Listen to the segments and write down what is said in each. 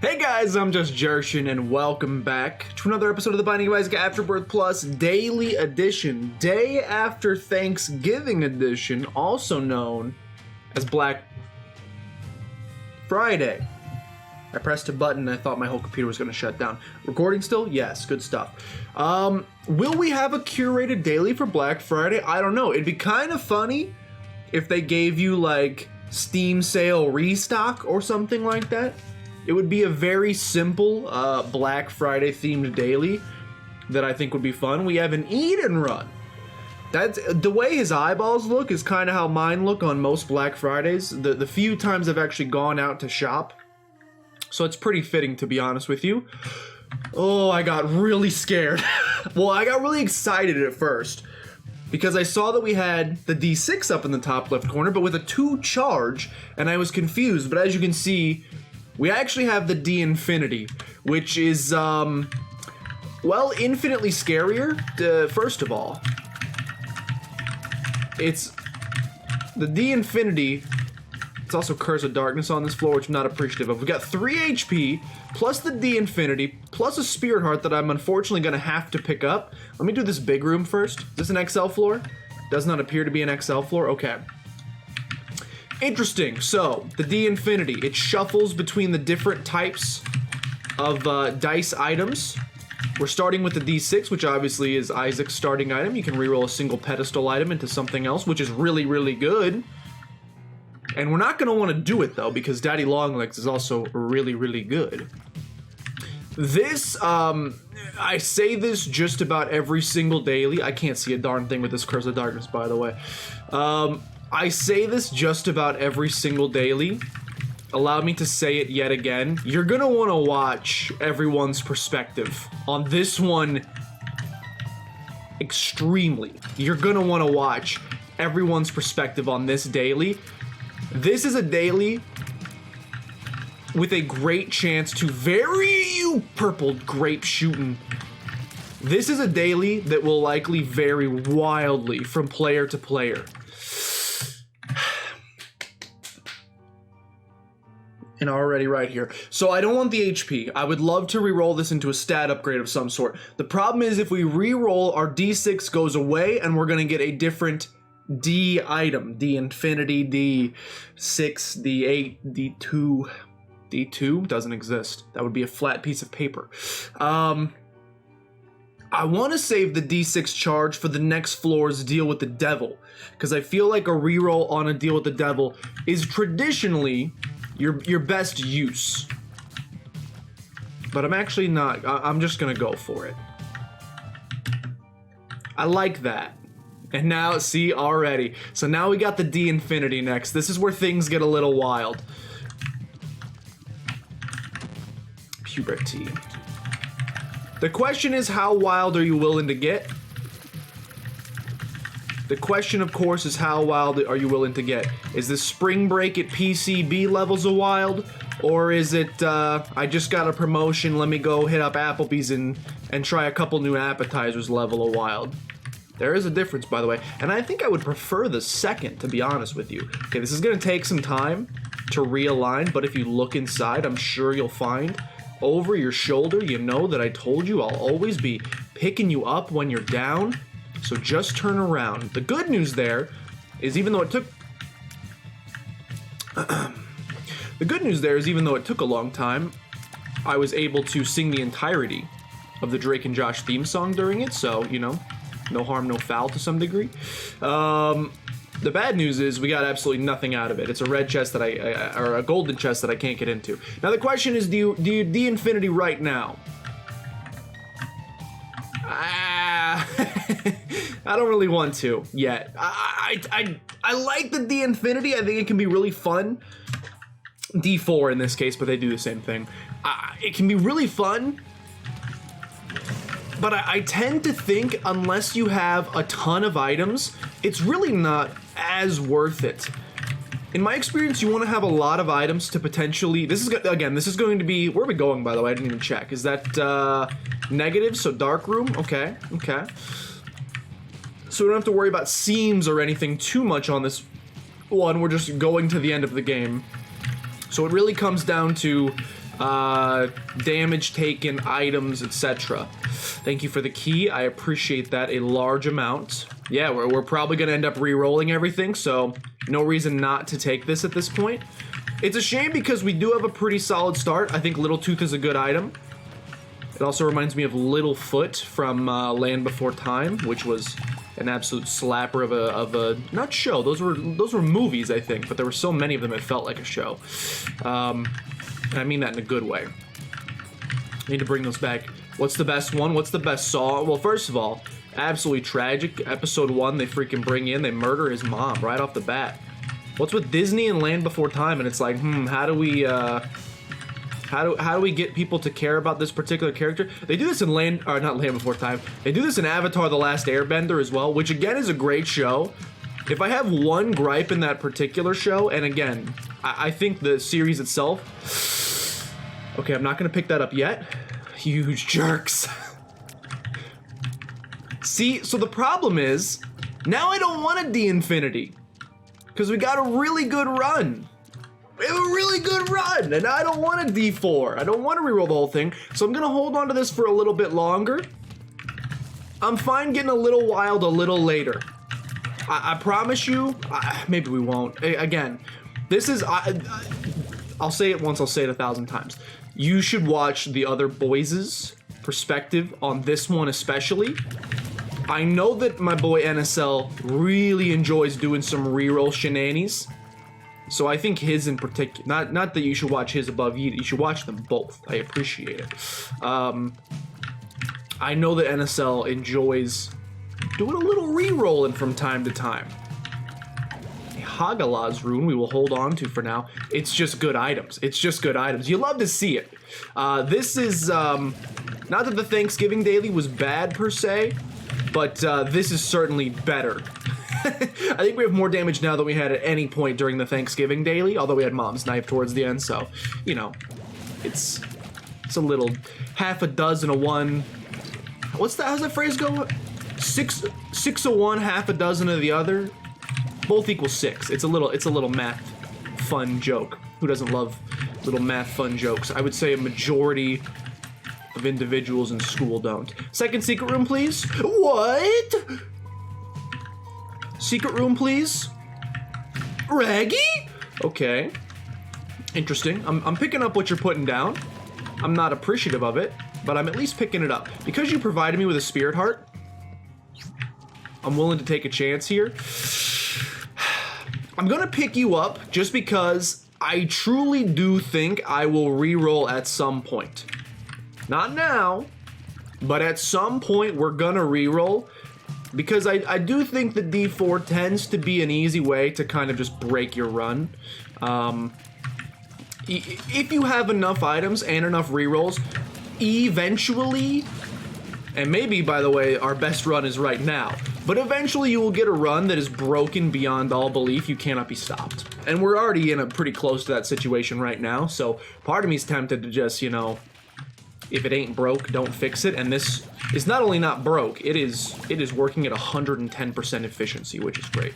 Hey guys, I'm just Jershin, and welcome back to another episode of the Binding of Isaac Afterbirth Plus Daily Edition, Day After Thanksgiving Edition, also known as Black Friday. I pressed a button and I thought my whole computer was going to shut down. Recording still? Yes, good stuff. Will we have a curated daily for Black Friday? I don't know. It'd be kind of funny if they gave you like Steam sale restock or something like that. It would be a very simple Black Friday themed daily that I think would be fun. We have an eat and run. That's the way his eyeballs look is kind of how mine look on most Black Fridays. The few times I've actually gone out to shop. So it's pretty fitting, to be honest with you. Oh, I got really scared. Well, I got really excited at first because I saw that we had the D6 up in the top left corner, but with a 2 charge, and I was confused. But as you can see, we actually have the D Infinity, which is, well, infinitely scarier. First of all, it's the D Infinity. It's also Curse of Darkness on this floor, which I'm not appreciative of. We got 3 HP, plus the D Infinity, plus a Spirit Heart that I'm unfortunately going to have to pick up. Let me do this big room first. Is this an XL floor? Does not appear to be an XL floor. Okay. Interesting. So, the D Infinity, it shuffles between the different types of dice items. We're starting with the D6, which obviously is Isaac's starting item. You can reroll a single pedestal item into something else, which is really, really good. And we're not going to want to do it, though, because Daddy Longlegs is also really, really good. This, I say this just about every single daily. I can't see a darn thing with this Curse of Darkness, by the way. I say this just about every single daily. Allow me to say it yet again. You're gonna want to watch everyone's perspective on this one extremely. You're gonna want to watch everyone's perspective on this daily. This is a daily with a great chance to vary you purple grape shooting. This is a daily that will likely vary wildly from player to player. And already right here. So I don't want the HP. I would love to reroll this into a stat upgrade of some sort. The problem is if we reroll, our D6 goes away and we're gonna get a different D item. D Infinity, D6, D8, D2. D2 doesn't exist. That would be a flat piece of paper. I want to save the D6 charge for the next floor's Deal with the Devil, because I feel like a reroll on a Deal with the Devil is traditionally your best use. But I'm actually not. I'm just gonna go for it. I like that. And now, see, already. So now we got the D Infinity next. This is where things get a little wild. Puberty. The question is, how wild are you willing to get? The question, of course, is how wild are you willing to get? Is this spring break at PCB levels of wild? Or is it, I just got a promotion, let me go hit up Applebee's and try a couple new appetizers level of wild? There is a difference, by the way, and I think I would prefer the second, to be honest with you. Okay, this is going to take some time to realign, but if you look inside, I'm sure you'll find over your shoulder, you know that I told you I'll always be picking you up when you're down. So just turn around. The good news there is even though it took a long time, I was able to sing the entirety of the Drake and Josh theme song during it, so, you know, no harm, no foul to some degree. The bad news is we got absolutely nothing out of it. It's a red chest that or a golden chest that I can't get into. Now the question is, do you D Infinity right now? I don't really want to yet. I like the D Infinity. I think it can be really fun. D4 in this case, but they do the same thing. It can be really fun, but I tend to think unless you have a ton of items, it's really not as worth it. In my experience, you want to have a lot of items to potentially... This is going to be... Where are we going, by the way? I didn't even check. Is that negative? So dark room? Okay, okay. So we don't have to worry about seams or anything too much on this one. We're just going to the end of the game. So it really comes down to damage taken, items, etc. Thank you for the key. I appreciate that a large amount. Yeah, we're probably going to end up re-rolling everything, so no reason not to take this at this point. It's a shame because we do have a pretty solid start. I think Little Tooth is a good item. It also reminds me of Littlefoot from Land Before Time, which was an absolute slapper of a not show. Those were movies, I think, but there were so many of them it felt like a show. And I mean that in a good way. I need to bring those back. What's the best one? What's the best Saw? Well, first of all, absolutely tragic. Episode 1, they freaking bring in, they murder his mom right off the bat. What's with Disney and Land Before Time? And it's like, how do we get people to care about this particular character? They do this in not Land Before Time. They do this in Avatar: The Last Airbender as well, which again is a great show. If I have one gripe in that particular show, and again, I think the series itself... Okay, I'm not gonna pick that up yet. Huge jerks. See, so the problem is, now I don't want a D-Infinity. Because we got a really good run. We have a really good run, and I don't want a D4. I don't want to reroll the whole thing, so I'm gonna hold on to this for a little bit longer. I'm fine getting a little wild a little later. I promise you, maybe we won't. Again, this is, I'll say it once, I'll say it 1,000 times. You should watch the other boys' perspective on this one especially. I know that my boy NSL really enjoys doing some reroll shenanigans. So I think his in particular, not that you should watch his above you should watch them both. I appreciate it. I know that NSL enjoys doing a little re-rolling from time to time. A Hagalaz rune we will hold on to for now. It's just good items. It's just good items. You love to see it. This is, not that the Thanksgiving daily was bad per se, but this is certainly better. I think we have more damage now than we had at any point during the Thanksgiving daily, although we had Mom's Knife towards the end, so, you know, it's a little half a dozen of one. How's that phrase go? Six of one, half a dozen of the other. Both equal 6. It's a little math fun joke. Who doesn't love little math fun jokes? I would say a majority of individuals in school don't. Second secret room, please. What? Secret room, please. Raggy? Okay. Interesting. I'm picking up what you're putting down. I'm not appreciative of it, but I'm at least picking it up. Because you provided me with a spirit heart, I'm willing to take a chance here. I'm gonna pick you up just because I truly do think I will re-roll at some point. Not now, but at some point we're gonna re-roll. Because I do think that D4 tends to be an easy way to kind of just break your run. If you have enough items and enough rerolls, eventually, and maybe, by the way, our best run is right now, but eventually you will get a run that is broken beyond all belief. You cannot be stopped. And we're already in a pretty close to that situation right now, so part of me is tempted to just, you know, if it ain't broke, don't fix it. And this is not only not broke, it is working at 110% efficiency, which is great.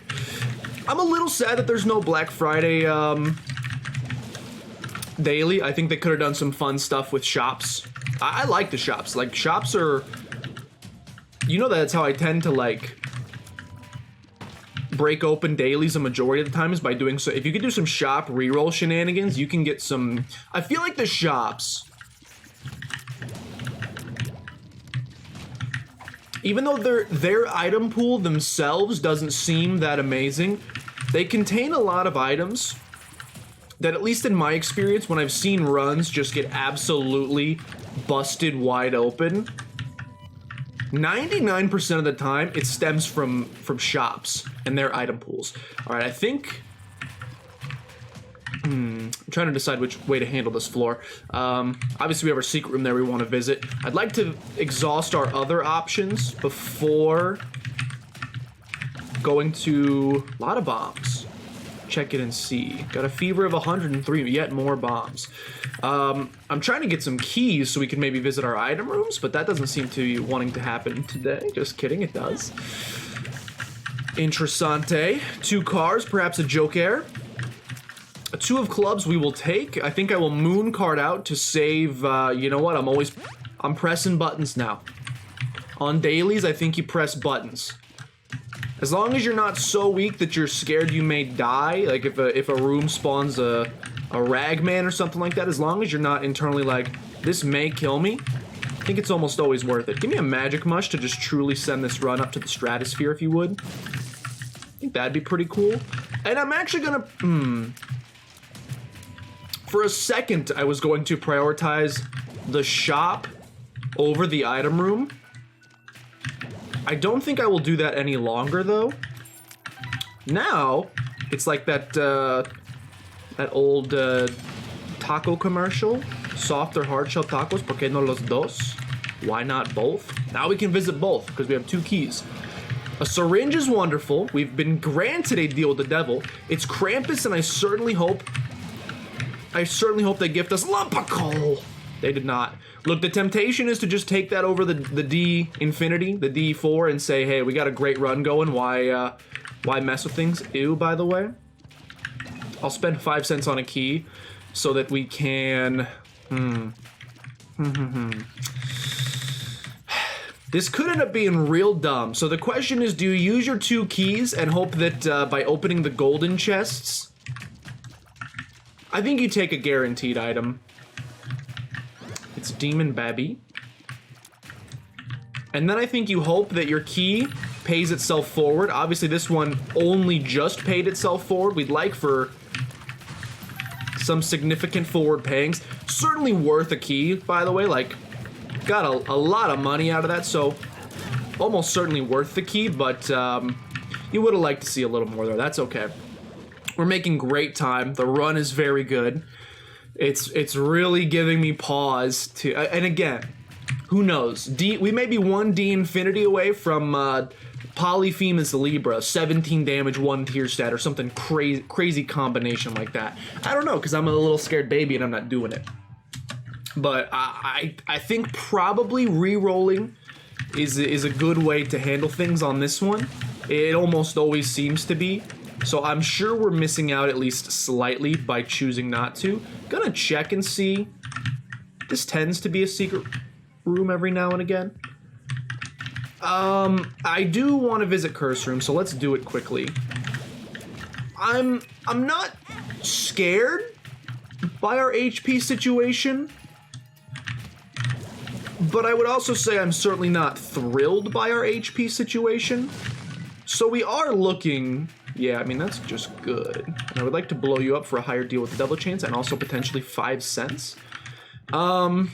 I'm a little sad that there's no Black Friday daily. I think they could have done some fun stuff with shops. I like the shops. Like, shops are... You know that's how I tend to, like, break open dailies a majority of the time is by doing so. If you could do some shop reroll shenanigans, you can get some... I feel like the shops... Even though their item pool themselves doesn't seem that amazing, they contain a lot of items that, at least in my experience, when I've seen runs just get absolutely busted wide open, 99% of the time it stems from shops and their item pools. All right, I think... I'm trying to decide which way to handle this floor. Obviously, we have our secret room there we want to visit. I'd like to exhaust our other options before going to a lot of bombs. Check it and see. Got a fever of 103, yet more bombs. I'm trying to get some keys so we can maybe visit our item rooms, but that doesn't seem to be wanting to happen today. Just kidding, it does. Interessante. 2 cars, perhaps a Joker. A 2 of clubs we will take. I think I will moon card out to save, you know what, I'm pressing buttons now. On dailies, I think you press buttons. As long as you're not so weak that you're scared you may die, like if a room spawns a ragman or something like that, as long as you're not internally like, this may kill me, I think it's almost always worth it. Give me a magic mush to just truly send this run up to the stratosphere if you would. I think that'd be pretty cool. And I'm actually gonna, for a second, I was going to prioritize the shop over the item room. I don't think I will do that any longer, though. Now, it's like that, that old, taco commercial. Soft or hard shell tacos, ¿por qué no los dos? Why not both? Now we can visit both, because we have 2 keys. A syringe is wonderful. We've been granted a deal with the devil. It's Krampus, and I certainly hope they gift us lump of coal. They did not. Look, the temptation is to just take that over the D infinity, the D4, and say, hey, we got a great run going. Why mess with things? Ew, by the way. I'll spend 5 cents on a key so that we can... This could end up being real dumb. So the question is, do you use your 2 keys and hope that by opening the golden chests... I think you take a guaranteed item. It's Demon Babby. And then I think you hope that your key pays itself forward. Obviously, this one only just paid itself forward. We'd like for some significant forward payings. Certainly worth a key, by the way. Like, got a lot of money out of that, so almost certainly worth the key, but you would have liked to see a little more there. That's okay. We're making great time. The run is very good. It's really giving me pause to, and again, who knows? We may be 1 D infinity away from Polyphemus Libra, 17 damage, 1 tier stat, or something crazy combination like that. I don't know, because I'm a little scared baby and I'm not doing it. But I think probably re-rolling is a good way to handle things on this one. It almost always seems to be. So I'm sure we're missing out at least slightly by choosing not to. Gonna check and see. This tends to be a secret room every now and again. I do want to visit Curse Room, so let's do it quickly. I'm not scared by our HP situation, but I would also say I'm certainly not thrilled by our HP situation. So we are looking... Yeah, I mean, that's just good. And I would like to blow you up for a higher deal with the double chains and also potentially 5 cents. I'd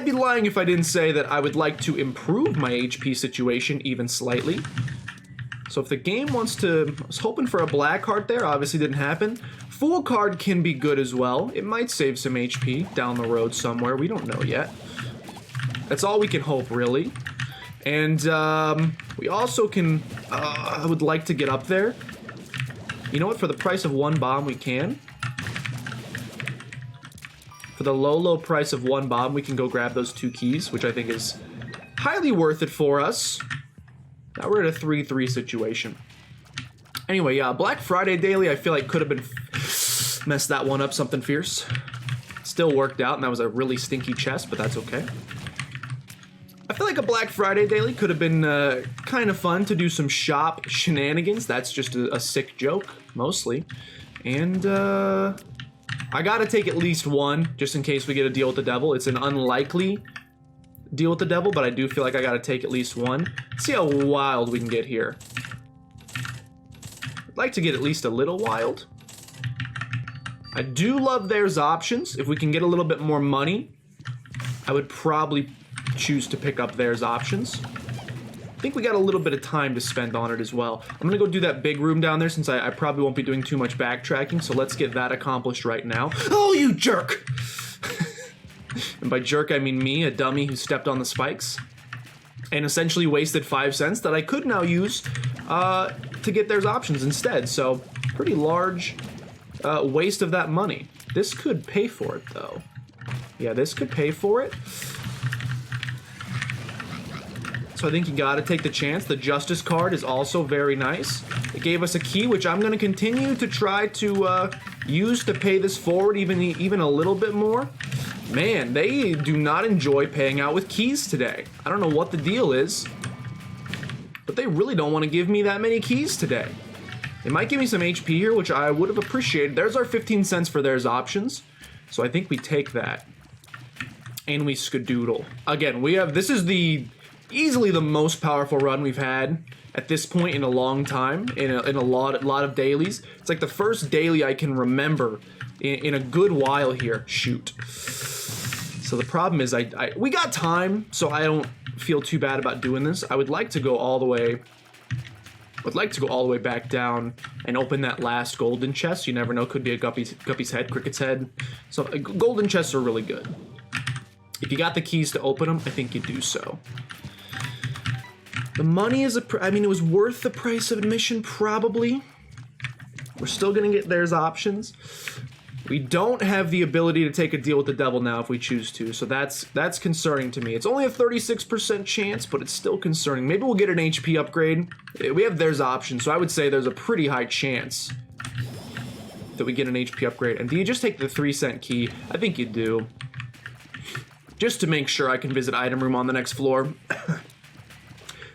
be lying if I didn't say that I would like to improve my HP situation even slightly. So if the game wants to... I was hoping for a black heart there, obviously didn't happen. Full card can be good as well. It might save some HP down the road somewhere. We don't know yet. That's all we can hope, really. And we also can, I would like to get up there. You know what, for the price of 1 bomb we can. For the low price of 1 bomb, we can go grab those 2 keys, which I think is highly worth it for us. Now we're at a 3-3 situation. Anyway, yeah, Black Friday daily I feel like could have been, messed that one up something fierce. Still worked out, and that was a really stinky chest, but that's okay. I feel like a Black Friday daily could have been kind of fun to do some shop shenanigans. That's just a sick joke, mostly. And I gotta take at least 1, just in case we get a deal with the devil. It's an unlikely deal with the devil, but I do feel like I gotta take at least 1. See how wild we can get here. I'd like to get at least a little wild. I do love there's options. If we can get a little bit more money, I would probably choose to pick up there's options. I think we got a little bit of time to spend on it as well. I'm gonna go do that big room down there since I probably won't be doing too much backtracking, so let's get that accomplished right now. Oh, you jerk! And by jerk, I mean me, a dummy who stepped on the spikes and essentially wasted 5 cents that I could now use to get there's options instead. So pretty large waste of that money. This could pay for it, though. Yeah, this could pay for it. So I think you gotta take the chance. The Justice card is also very nice. It gave us a key, which I'm going to continue to try to use to pay this forward even a little bit more. Man, they do not enjoy paying out with keys today. I don't know what the deal is, but they really don't want to give me that many keys today. They might give me some HP here, which I would have appreciated. There's our 15 cents for there's options. So I think we take that. And we skadoodle. Again, this is easily the most powerful run we've had at this point in a long time, in a lot of dailies. It's like the first daily I can remember in a good while here. Shoot. So the problem is we got time, so I don't feel too bad about doing this. I would like to go all the way back down and open that last golden chest. You never know, could be a guppy's head, cricket's head. So golden chests are really good. If you got the keys to open them, I think you do so. The money is I mean, it was worth the price of admission, probably. We're still gonna get there's options. We don't have the ability to take a deal with the devil now if we choose to, so that's concerning to me. It's only a 36% chance, but it's still concerning. Maybe we'll get an HP upgrade. We have there's options, so I would say there's a pretty high chance that we get an HP upgrade. And do you just take the 3-cent key? I think you do. Just to make sure I can visit item room on the next floor.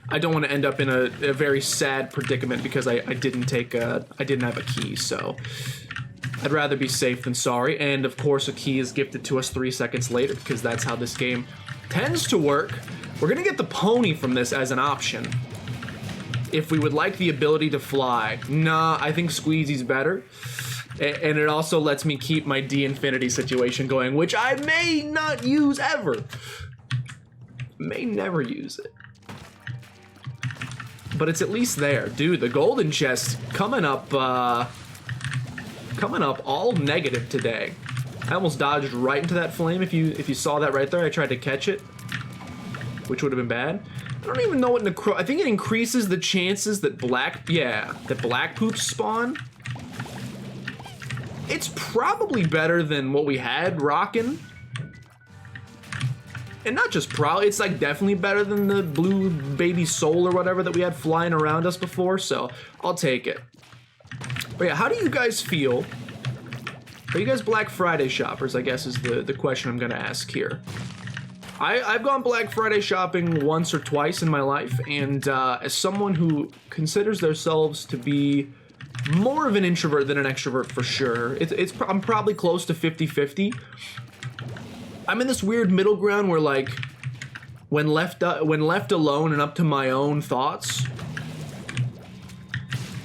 I don't want to end up in a very sad predicament because I didn't have a key, so I'd rather be safe than sorry. And of course a key is gifted to us 3 seconds later because that's how this game tends to work. We're gonna get the pony from this as an option if we would like the ability to fly. Nah, I think Squeezy's better. And it also lets me keep my D-Infinity situation going, which I may not use ever. May never use it. But it's at least there. Dude, the golden chest coming up all negative today. I almost dodged right into that flame. If you saw that right there, I tried to catch it, which would have been bad. I don't even know what I think it increases the chances that black poops spawn. It's probably better than what we had rocking. And not just probably, it's like definitely better than the blue baby soul or whatever that we had flying around us before, so I'll take it. But yeah, how do you guys feel? Are you guys Black Friday shoppers, I guess is the question I'm gonna ask here. I've gone Black Friday shopping once or twice in my life, and as someone who considers themselves to be more of an introvert than an extrovert for sure, I'm probably close to 50-50. I'm in this weird middle ground where, like, when left alone and up to my own thoughts,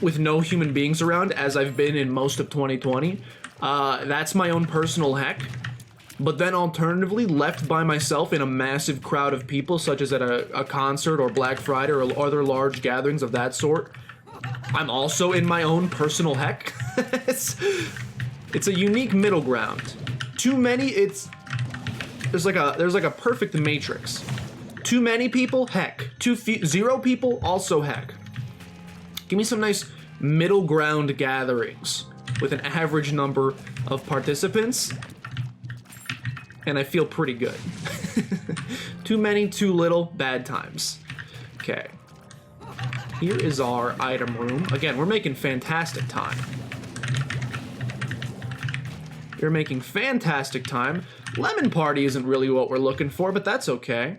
with no human beings around, as I've been in most of 2020, that's my own personal heck. But then alternatively, left by myself in a massive crowd of people, such as at a concert or Black Friday or other large gatherings of that sort, I'm also in my own personal heck. It's a unique middle ground. Too many, there's like a perfect matrix. Too many people, heck. Zero people, also heck. Give me some nice middle ground gatherings with an average number of participants, and I feel pretty good. Too many, too little, bad times. Okay. Here is our item room. Again, we're making fantastic time. You're making fantastic time. Lemon Party isn't really what we're looking for, but that's okay.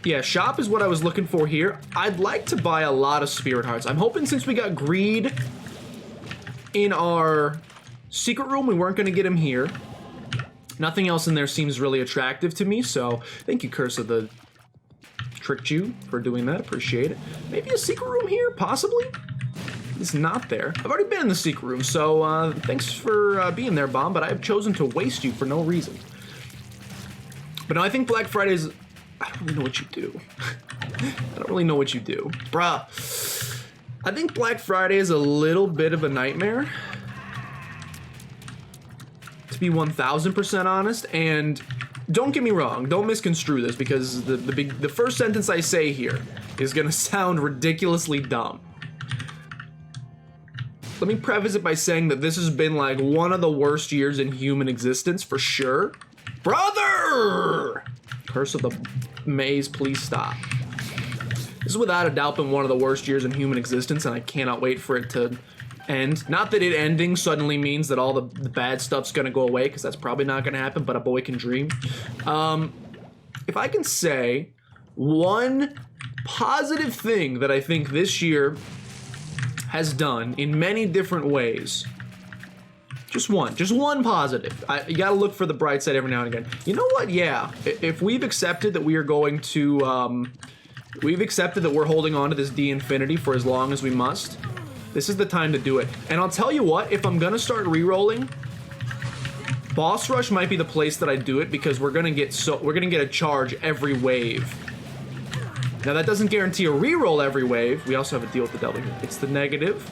Yeah, shop is what I was looking for here. I'd like to buy a lot of Spirit Hearts. I'm hoping since we got Greed in our secret room, we weren't going to get him here. Nothing else in there seems really attractive to me, so thank you, Curse of the Tricked You, for doing that. Appreciate it. Maybe a secret room here, possibly? It's not there. I've already been in the secret room, so thanks for being there, Bomb, but I have chosen to waste you for no reason. But no, I think Black Friday's... I don't really know what you do. I don't really know what you do. Bruh. I think Black Friday is a little bit of a nightmare, to be 1000% honest, and don't get me wrong, don't misconstrue this, because the first sentence I say here is gonna sound ridiculously dumb. Let me preface it by saying that this has been like one of the worst years in human existence for sure. Brother! Curse of the Maze, please stop. This is without a doubt been one of the worst years in human existence, and I cannot wait for it to end. Not that it ending suddenly means that all the bad stuff's gonna go away, because that's probably not gonna happen, but a boy can dream. If I can say one positive thing that I think this year has done in many different ways, just one positive. You gotta look for the bright side every now and again. You know what? Yeah, if we've accepted that we are going to, we've accepted that we're holding on to this D infinity for as long as we must, this is the time to do it. And I'll tell you what, if I'm gonna start re-rolling, Boss Rush might be the place that I do it, because we're gonna get a charge every wave. Now that doesn't guarantee a re-roll every wave. We also have a deal with the devil here. It's the negative.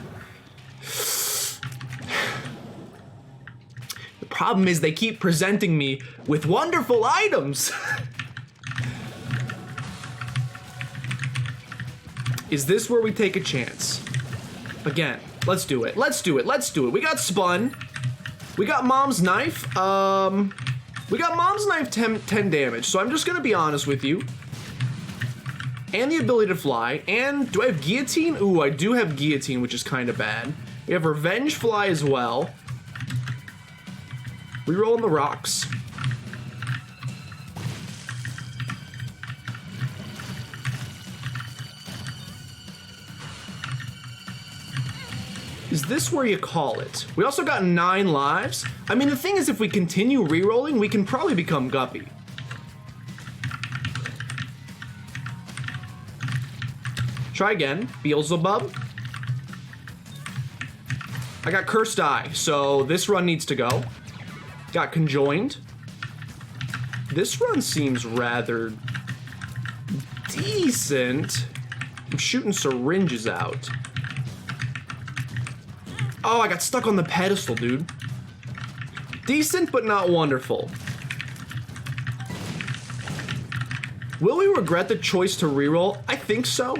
The problem is they keep presenting me with wonderful items. Is this where we take a chance? Again, let's do it. Let's do it. Let's do it. We got spun. We got Mom's Knife. We got Mom's Knife 10 damage. So I'm just gonna be honest with you. And the ability to fly. And do I have Guillotine? Ooh, I do have Guillotine, which is kind of bad. We have Revenge Fly as well. Rerolling the rocks. Is this where you call it? We also got 9 lives. I mean, the thing is, if we continue re-rolling, we can probably become Guppy. Try again. Beelzebub. I got Cursed Eye, so this run needs to go. Got Conjoined. This run seems rather decent. I'm shooting syringes out. Oh, I got stuck on the pedestal, dude. Decent, but not wonderful. Will we regret the choice to reroll? I think so.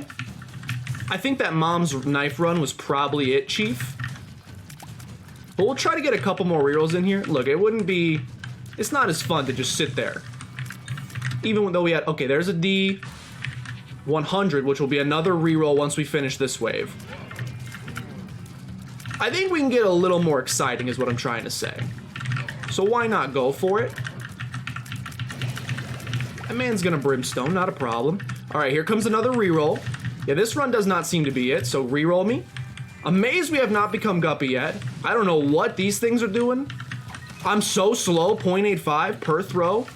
I think that Mom's Knife run was probably it, Chief. But we'll try to get a couple more rerolls in here. Look, it wouldn't be... It's not as fun to just sit there. Even though we had... Okay, there's a D 100, which will be another reroll once we finish this wave. I think we can get a little more exciting is what I'm trying to say. So why not go for it? That man's gonna Brimstone, not a problem. All right, here comes another reroll. Yeah, this run does not seem to be it, so reroll me. Amazed we have not become Guppy yet. I don't know what these things are doing. I'm so slow, 0.85 per throw.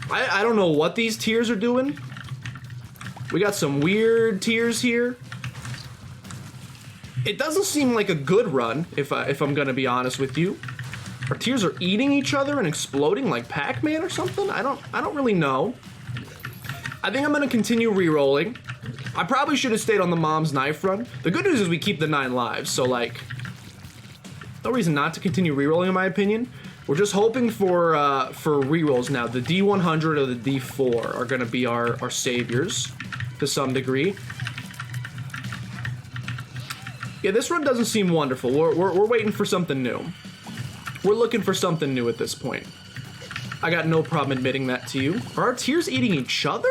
I don't know what these tiers are doing. We got some weird tiers here. It doesn't seem like a good run, if I'm gonna be honest with you. Our tiers are eating each other and exploding like Pac-Man or something? I don't really know. I think I'm gonna continue re-rolling. I probably should have stayed on the Mom's Knife run. The good news is we keep the 9 lives, so like, no reason not to continue re-rolling in my opinion. We're just hoping for re-rolls now. The D100 or the D4 are gonna be our saviors to some degree. Yeah, this run doesn't seem wonderful. We're waiting for something new. We're looking for something new at this point. I got no problem admitting that to you. Are our tiers eating each other?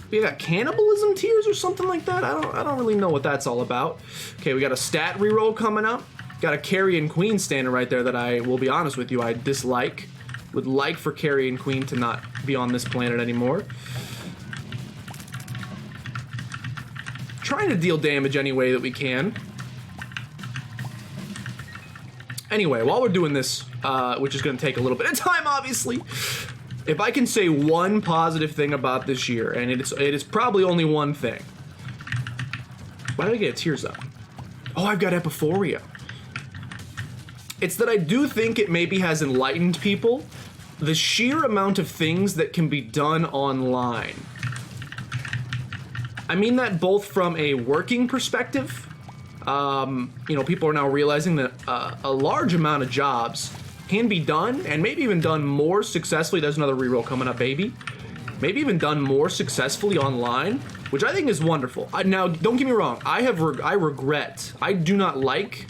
We got cannibalism tiers or something like that? I don't really know what that's all about. Okay, we got a stat reroll coming up. Got a Carrion Queen standing right there that I will be honest with you, I dislike. Would like for Carrion Queen to not be on this planet anymore. Trying to deal damage any way that we can. Anyway, while we're doing this, which is going to take a little bit of time, obviously, if I can say one positive thing about this year, and it is probably only one thing. Why did I get tears up? Oh, I've got Epiphoria. It's that I do think it maybe has enlightened people. The sheer amount of things that can be done online. I mean that both from a working perspective. You know, people are now realizing that a large amount of jobs can be done, and maybe even done more successfully. There's another reroll coming up, baby. Maybe even done more successfully online, which I think is wonderful. Now, don't get me wrong. I regret. I do not like.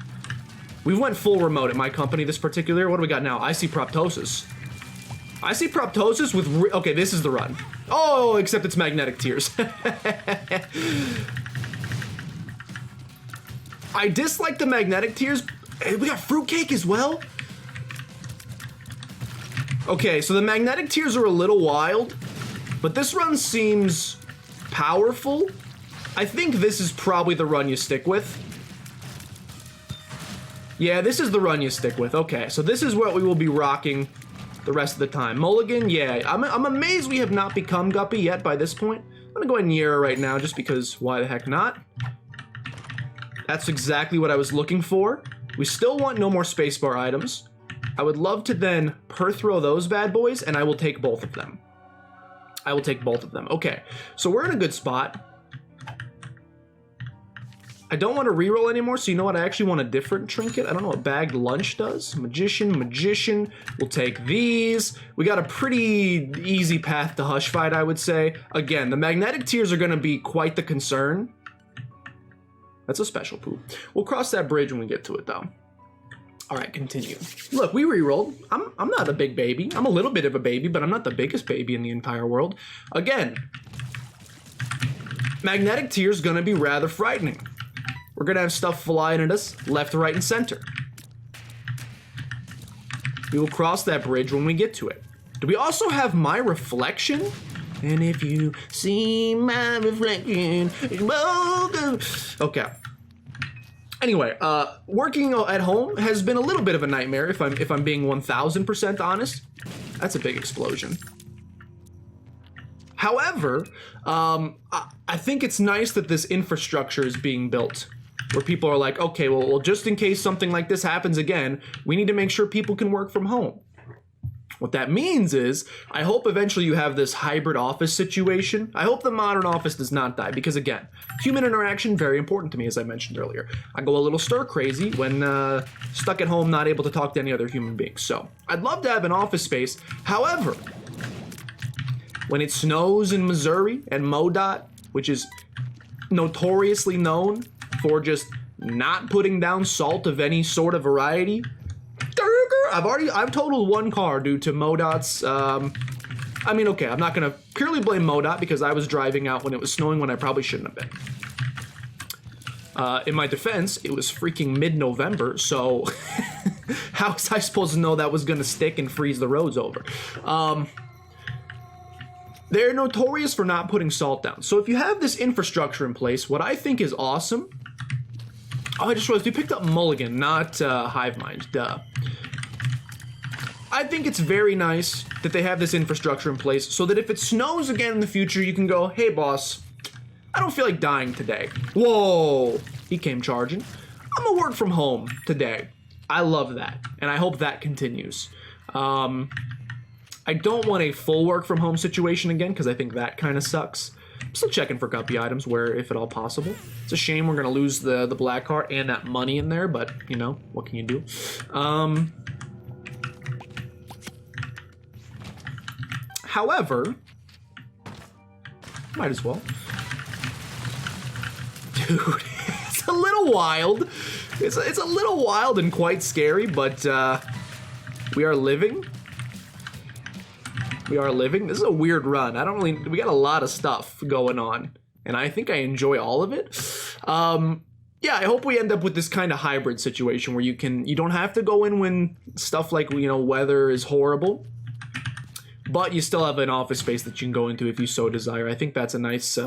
We went full remote at my company this particular year. What do we got now? I see Proptosis. I see Proptosis with. Okay, this is the run. Oh, except it's magnetic tears. I dislike the magnetic tears. We got fruitcake as well. Okay, so the magnetic tears are a little wild, but this run seems powerful. I think this is probably the run you stick with. Yeah, this is the run you stick with. Okay, so this is what we will be rocking the rest of the time. Mulligan, yeah. I'm amazed we have not become Guppy yet by this point. I'm gonna go ahead and Yera right now just because why the heck not? That's exactly what I was looking for. We still want no more spacebar items. I would love to then per-throw those bad boys, and I will take both of them. I will take both of them. Okay, so we're in a good spot. I don't want to reroll anymore, so you know what? I actually want a different trinket. I don't know what bagged lunch does. Magician. We'll take these. We got a pretty easy path to Hush Fight, I would say. Again, the magnetic tears are going to be quite the concern. That's a special poop. We'll cross that bridge when we get to it, though. All right, continue. Look, we rerolled. I'm not a big baby. I'm a little bit of a baby, but I'm not the biggest baby in the entire world. Again, magnetic tears gonna be rather frightening. We're gonna have stuff flying at us left, right, and center. We will cross that bridge when we get to it. Do we also have my reflection? And if you see my reflection, it's welcome. Okay. Anyway, working at home has been a little bit of a nightmare if I'm being 1000% honest. That's a big explosion. However, I think it's nice that this infrastructure is being built where people are like, okay, well, just in case something like this happens again, we need to make sure people can work from home. What that means is, I hope eventually you have this hybrid office situation. I hope the modern office does not die because, again, human interaction, very important to me, as I mentioned earlier. I go a little stir crazy when stuck at home, not able to talk to any other human beings. So, I'd love to have an office space. However, when it snows in Missouri and MoDOT, which is notoriously known for just not putting down salt of any sort of variety, I've totaled one car due to MoDOT's, I mean, okay, I'm not gonna purely blame MoDOT because I was driving out when it was snowing when I probably shouldn't have been. In my defense, it was freaking mid-November, so how was I supposed to know that was gonna stick and freeze the roads over? They're notorious for not putting salt down. So if you have this infrastructure in place, what I think is awesome. Oh, I just realized we picked up Mulligan, not Hive Mind, duh. I think it's very nice that they have this infrastructure in place so that if it snows again in the future, you can go, hey boss, I don't feel like dying today. Whoa, he came charging. I'm gonna work from home today. I love that, and I hope that continues. I don't want a full work from home situation again because I think that kind of sucks. I'm still checking for guppy items where, if at all possible. It's a shame we're gonna lose the black heart and that money in there, but you know, what can you do? However, might as well. Dude, it's a little wild. It's a little wild and quite scary, but we are living. We are living. This is a weird run. We got a lot of stuff going on, and I think I enjoy all of it. Yeah, I hope we end up with this kind of hybrid situation where you don't have to go in when stuff like, you know, weather is horrible, but you still have an office space that you can go into if you so desire. I think that's a nice,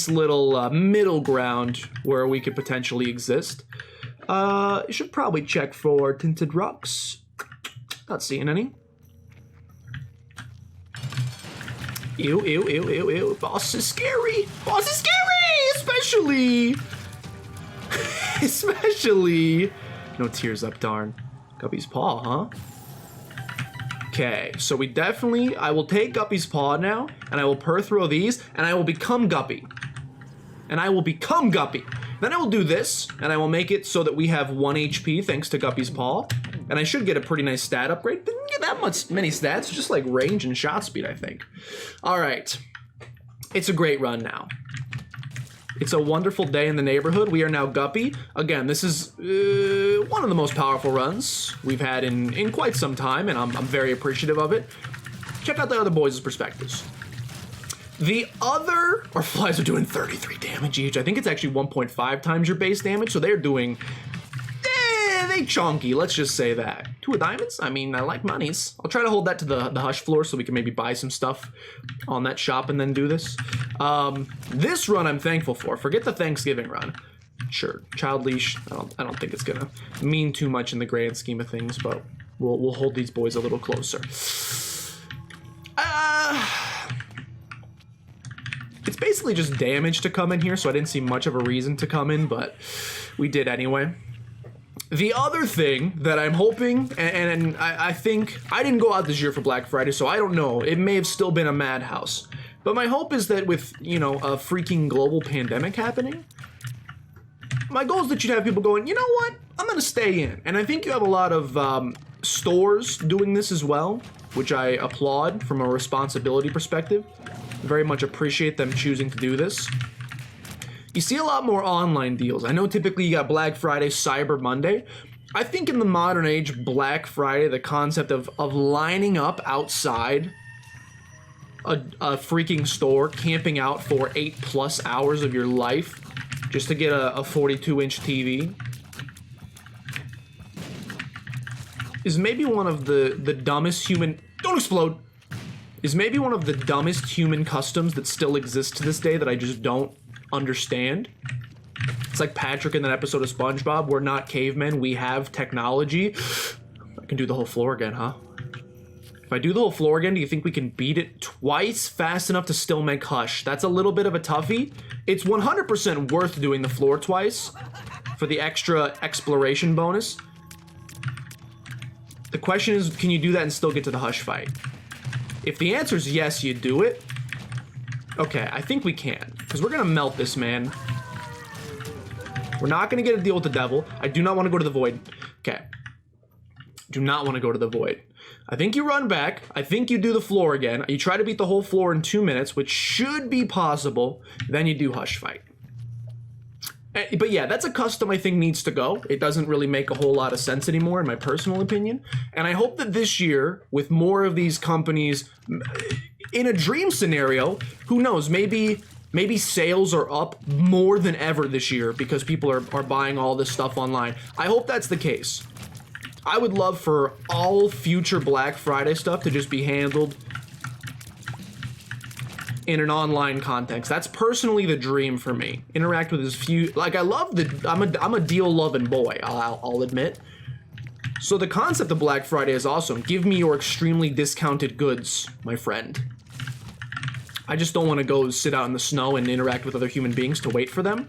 little middle ground where we could potentially exist. You should probably check for tinted rocks. Not seeing any. Ew, ew, ew, ew, ew. Boss is scary. Boss is scary, especially. No tears up, darn. Guppy's paw, huh? Okay, so I will take Guppy's paw now, and I will per-throw these, and I will become Guppy. Then I will do this, and I will make it so that we have 1 HP thanks to Guppy's paw. And I should get a pretty nice stat upgrade. Didn't get that many stats, just like range and shot speed, I think. All right, it's a great run now. It's a wonderful day in the neighborhood. We are now Guppy. Again, this is one of the most powerful runs we've had in quite some time, and I'm very appreciative of it. check out the other boys' perspectives. Our flies are doing 33 damage each. I think it's actually 1.5 times your base damage, so they're doing, they chonky, let's just say that. 2 of diamonds? I mean, I like monies. I'll try to hold that to the hush floor so we can maybe buy some stuff on that shop and then do this. This run I'm thankful for. Forget the Thanksgiving run. Sure, child leash, I don't think it's gonna mean too much in the grand scheme of things, but we'll hold these boys a little closer. It's basically just damage to come in here, so I didn't see much of a reason to come in, but we did anyway. The other thing that I'm hoping, and I think, I didn't go out this year for Black Friday, so I don't know, it may have still been a madhouse. But my hope is that with, you know, a freaking global pandemic happening, my goal is that you'd have people going, you know what, I'm gonna stay in. And I think you have a lot of stores doing this as well, which I applaud from a responsibility perspective. Very much appreciate them choosing to do this. You see a lot more online deals. I know typically you got Black Friday, Cyber Monday. I think in the modern age, Black Friday, the concept of lining up outside a freaking store, camping out for 8+ hours of your life just to get a 42-inch TV is maybe one of the dumbest human... Don't explode! Is maybe one of the dumbest human customs that still exist to this day that I just don't understand. It's like Patrick in that episode of SpongeBob, we're not cavemen, we have technology. I can do the whole floor again, huh? If I do the whole floor again, do you think we can beat it twice fast enough to still make Hush? That's a little bit of a toughie. It's 100% worth doing the floor twice for the extra exploration bonus. The question is, can you do that and still get to the Hush fight? If the answer is yes, you do it. Okay, I think we can, because we're gonna melt this man. We're not gonna get a deal with the devil. I do not want to go to the void. Okay. Do not want to go to the void. I think you run back. I think you do the floor again. You try to beat the whole floor in 2 minutes, which should be possible. Then you do Hush fight. But yeah, that's a custom I think needs to go. It doesn't really make a whole lot of sense anymore, in my personal opinion. And I hope that this year, with more of these companies, in a dream scenario, who knows, maybe sales are up more than ever this year because people are buying all this stuff online. I hope that's the case. I would love for all future Black Friday stuff to just be handled in an online context. That's personally the dream for me. Interact with as few, like I love I'm a deal loving boy, I'll admit. So the concept of Black Friday is awesome. Give me your extremely discounted goods, my friend. I just don't want to go sit out in the snow and interact with other human beings to wait for them.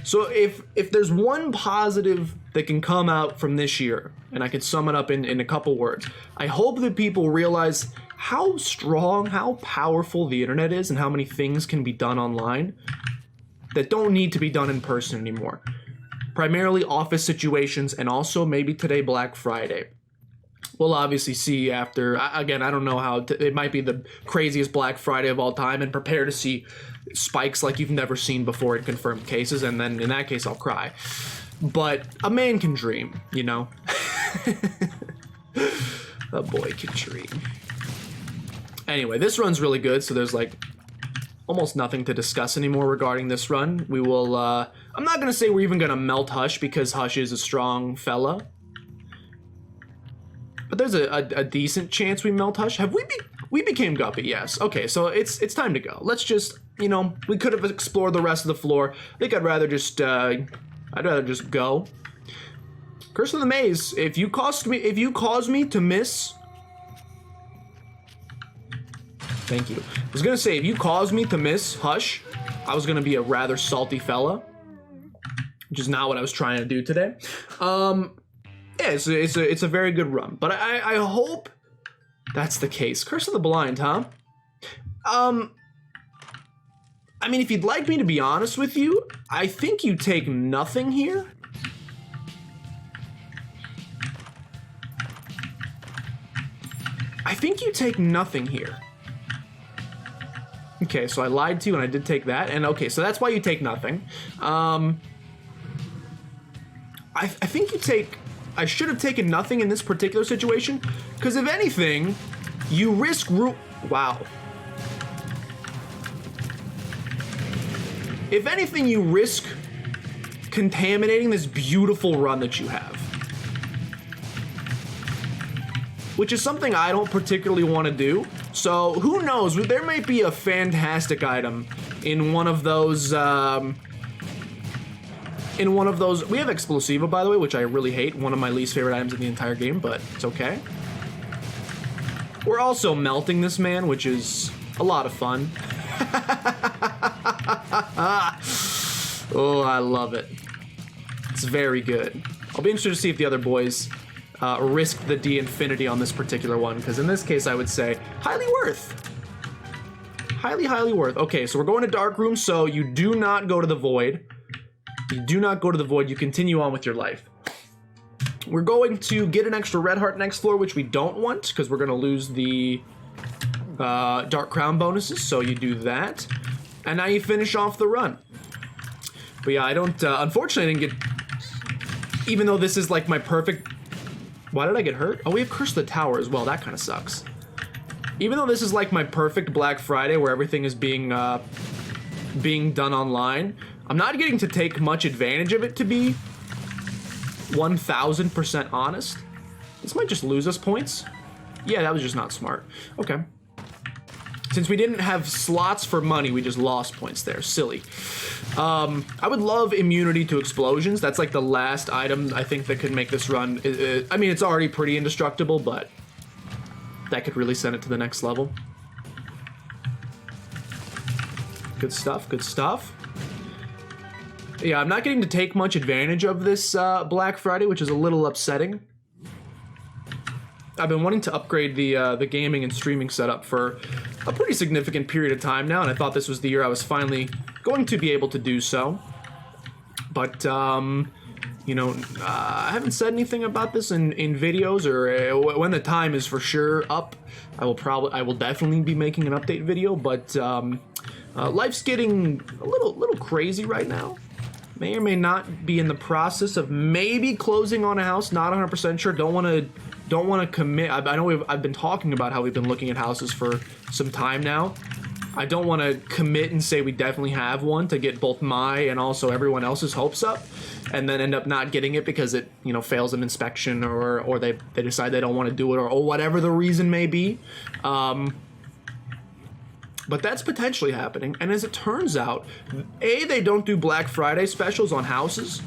So if there's one positive that can come out from this year, and I can sum it up in a couple words, I hope that people realize how strong, how powerful the internet is and how many things can be done online that don't need to be done in person anymore. Primarily office situations and also maybe today Black Friday. We'll obviously see after, again, I don't know how, it might be the craziest Black Friday of all time, and prepare to see spikes like you've never seen before in confirmed cases, and then in that case I'll cry. But a man can dream, you know? A boy can dream. Anyway, this run's really good, so there's like almost nothing to discuss anymore regarding this run. We will, I'm not gonna say we're even gonna melt Hush because Hush is a strong fella. But there's a decent chance we melt Hush. We became Guppy, yes. Okay, so it's time to go. Let's just, you know, we could have explored the rest of the floor. I think I'd rather just go. Curse of the Maze, if you cause me to miss. Thank you. I was gonna say, if you cause me to miss Hush, I was gonna be a rather salty fella, which is not what I was trying to do today. Yeah, it's a very good run, but I hope that's the case. Curse of the Blind, huh? I mean, if you'd like me to be honest with you, I think you take nothing here. I think you take nothing here. Okay, so I lied to you and I did take that, and okay, so that's why you take nothing. I think you take... I should have taken nothing in this particular situation, because if anything, You risk wow. If anything, you risk contaminating this beautiful run that you have. Which is something I don't particularly want to do. So who knows? There might be a fantastic item in one of those. We have Explosiva, by the way, which I really hate. One of my least favorite items in the entire game, but it's okay. We're also melting this man, which is a lot of fun. Oh, I love it. It's very good. I'll be interested to see if the other boys risk the D-Infinity on this particular one, because in this case I would say highly worth. Highly worth. Okay, so we're going to Dark Room, so you do not go to the Void. You do not go to the Void, you continue on with your life. We're going to get an extra Red Heart next floor, which we don't want, because we're going to lose the Dark Crown bonuses, so you do that. And now you finish off the run. But yeah, I don't, unfortunately I didn't get, even though this is like my perfect, why did I get hurt? Oh, we have Curse the Tower as well, that kind of sucks. Even though this is like my perfect Black Friday where everything is being done online, I'm not getting to take much advantage of it, to be 1000% honest. This might just lose us points. Yeah, that was just not smart. Okay. Since we didn't have slots for money, we just lost points there. Silly. I would love immunity to explosions. That's like the last item I think that could make this run. I mean, it's already pretty indestructible, but that could really send it to the next level. Good stuff, good stuff. Yeah, I'm not getting to take much advantage of this Black Friday, which is a little upsetting. I've been wanting to upgrade the gaming and streaming setup for a pretty significant period of time now, and I thought this was the year I was finally going to be able to do so. But, you know, I haven't said anything about this in videos, or when the time is for sure up, I will definitely be making an update video, but life's getting a little crazy right now. May or may not be in the process of maybe closing on a house, not 100% sure, don't want to commit. I know I've been talking about how we've been looking at houses for some time now. I don't want to commit and say we definitely have one to get both my and also everyone else's hopes up, and then end up not getting it because it, you know, fails an inspection, or they decide they don't want to do it, or whatever the reason may be. But that's potentially happening, and as it turns out, A, they don't do Black Friday specials on houses,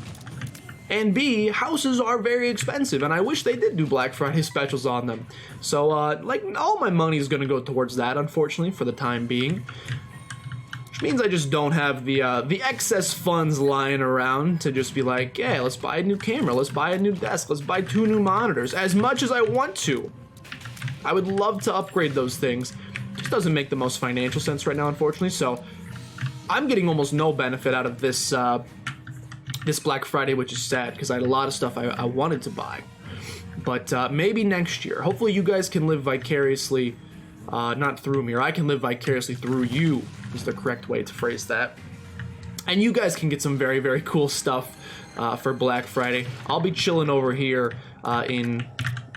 and B, houses are very expensive, and I wish they did do Black Friday specials on them. So, like, all my money is going to go towards that, unfortunately, for the time being. Which means I just don't have the excess funds lying around to just be like, yeah, let's buy a new camera, let's buy a new desk, let's buy 2 new monitors, as much as I want to. I would love to upgrade those things. Just doesn't make the most financial sense right now, unfortunately, so I'm getting almost no benefit out of this this Black Friday, which is sad, because I had a lot of stuff I wanted to buy. But maybe next year. Hopefully you guys can live vicariously, not through me, or I can live vicariously through you, is the correct way to phrase that. And you guys can get some very, very cool stuff for Black Friday. I'll be chilling over here in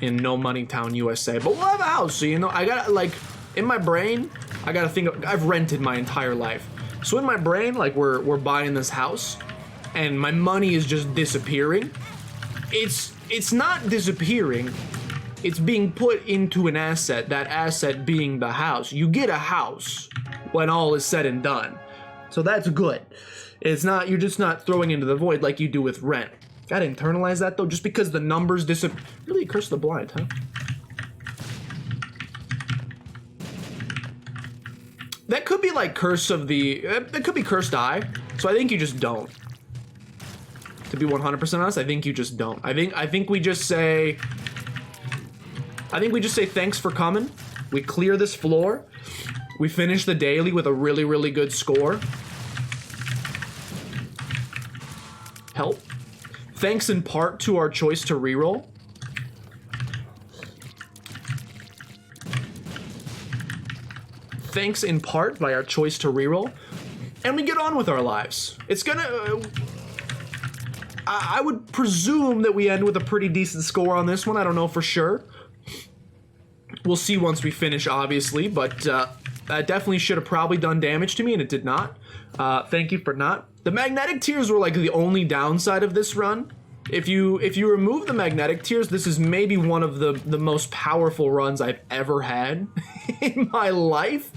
No Money Town, USA. But we'll have a house, so, you know, I gotta, like, in my brain, I gotta think, I've rented my entire life. So in my brain, like, we're buying this house, and my money is just disappearing. It's not disappearing, it's being put into an asset, that asset being the house. You get a house when all is said and done. So that's good. It's not, you're just not throwing into the void like you do with rent. Gotta internalize that though, just because the numbers disappear. Really curse the blind, huh? That could be like curse of the, that could be cursed eye. So I think you just don't. To be 100% honest, I think you just don't. I think we just say, thanks for coming. We clear this floor. We finish the daily with a really, really good score. Help. Thanks in part to our choice to reroll. Thanks in part by our choice to reroll. And we get on with our lives. It's gonna... I would presume that we end with a pretty decent score on this one. I don't know for sure. We'll see once we finish, obviously, but that definitely should have probably done damage to me, and it did not. Thank you for not. The magnetic tears were like the only downside of this run. If you remove the magnetic tears, this is maybe one of the most powerful runs I've ever had in my life.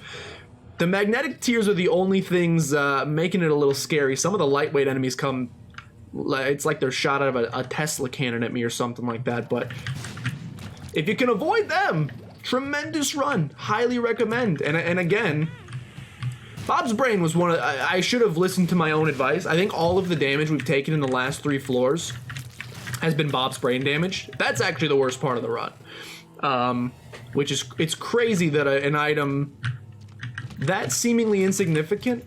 The magnetic tears are the only things making it a little scary. Some of the lightweight enemies come, it's like they're shot out of a Tesla cannon at me or something like that, but if you can avoid them, tremendous run, highly recommend. And again, Bob's Brain was one of, I should have listened to my own advice. I think all of the damage we've taken in the last 3 floors has been Bob's Brain damage. That's actually the worst part of the run. Which is, it's crazy that an item that seemingly insignificant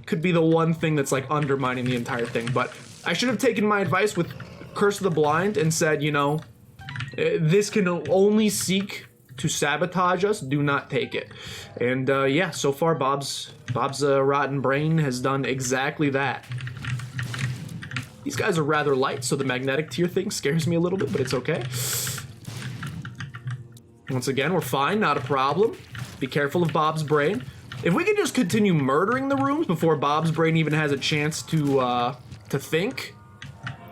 could be the one thing that's like undermining the entire thing. But I should have taken my advice with Curse of the Blind and said, you know, this can only seek to sabotage us, do not take it. And yeah, so far Bob's Rotten Brain has done exactly that. These guys are rather light, so the magnetic tear thing scares me a little bit, but it's okay. Once again, we're fine, not a problem. Be careful of Bob's Brain. If we can just continue murdering the rooms before Bob's Brain even has a chance to think,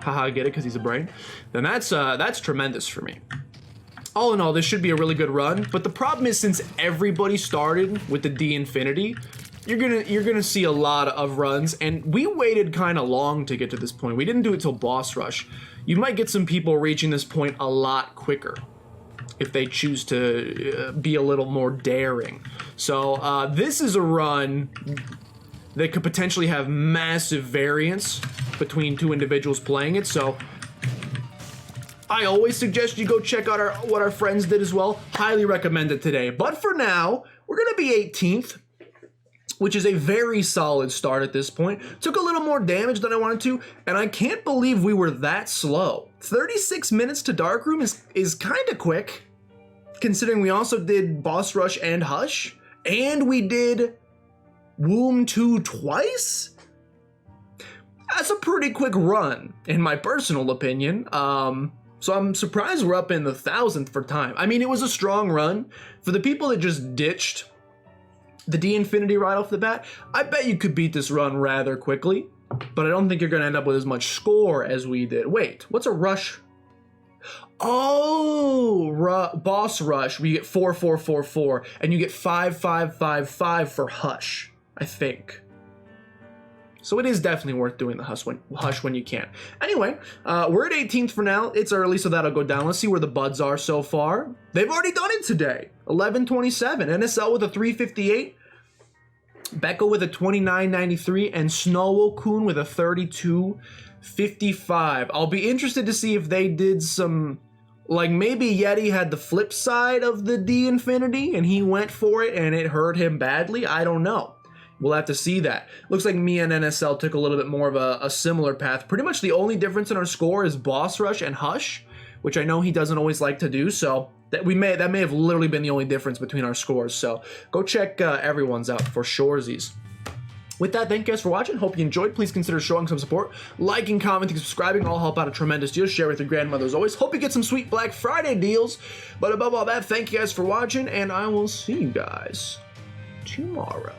haha, I get it, because he's a brain, then that's tremendous for me. All in all, this should be a really good run, but the problem is since everybody started with the D Infinity, you're gonna see a lot of runs, and we waited kind of long to get to this point. We didn't do it till boss rush. You might get some people reaching this point a lot quicker if they choose to be a little more daring. So this is a run that could potentially have massive variance between 2 individuals playing it, so I always suggest you go check out what our friends did as well. Highly recommend it today. But for now, we're gonna be 18th, which is a very solid start at this point. Took a little more damage than I wanted to, and I can't believe we were that slow. 36 minutes to Darkroom is kind of quick, considering we also did Boss Rush and Hush, and we did Womb 2 twice? That's a pretty quick run, in my personal opinion. So I'm surprised we're up in the 1000th for time. I mean, it was a strong run. For the people that just ditched the D Infinity right off the bat, I bet you could beat this run rather quickly, but I don't think you're gonna end up with as much score as we did. Wait, what's a rush? Oh, boss rush, we get 4, 4, 4, 4, and you get 5, 5, 5, 5 for Hush, I think. So it is definitely worth doing the Hush when you can. Anyway, we're at 18th for now. It's early, so that'll go down. Let's see where the buds are so far. They've already done it today. 1127. NSL with a 358. Becca with a 2993. And Snow-O-Kun with a 3255. I'll be interested to see if they did some... Like, maybe Yeti had the flip side of the D Infinity, and he went for it, and it hurt him badly. I don't know. We'll have to see that. Looks like me and NSL took a little bit more of a similar path. Pretty much the only difference in our score is Boss Rush and Hush, which I know he doesn't always like to do, so that may have literally been the only difference between our scores. So go check everyone's out for shoresies. With that, thank you guys for watching. Hope you enjoyed. Please consider showing some support. Liking, commenting, subscribing. All help out a tremendous deal. Share with your grandmother as always. Hope you get some sweet Black Friday deals. But above all that, thank you guys for watching, and I will see you guys tomorrow.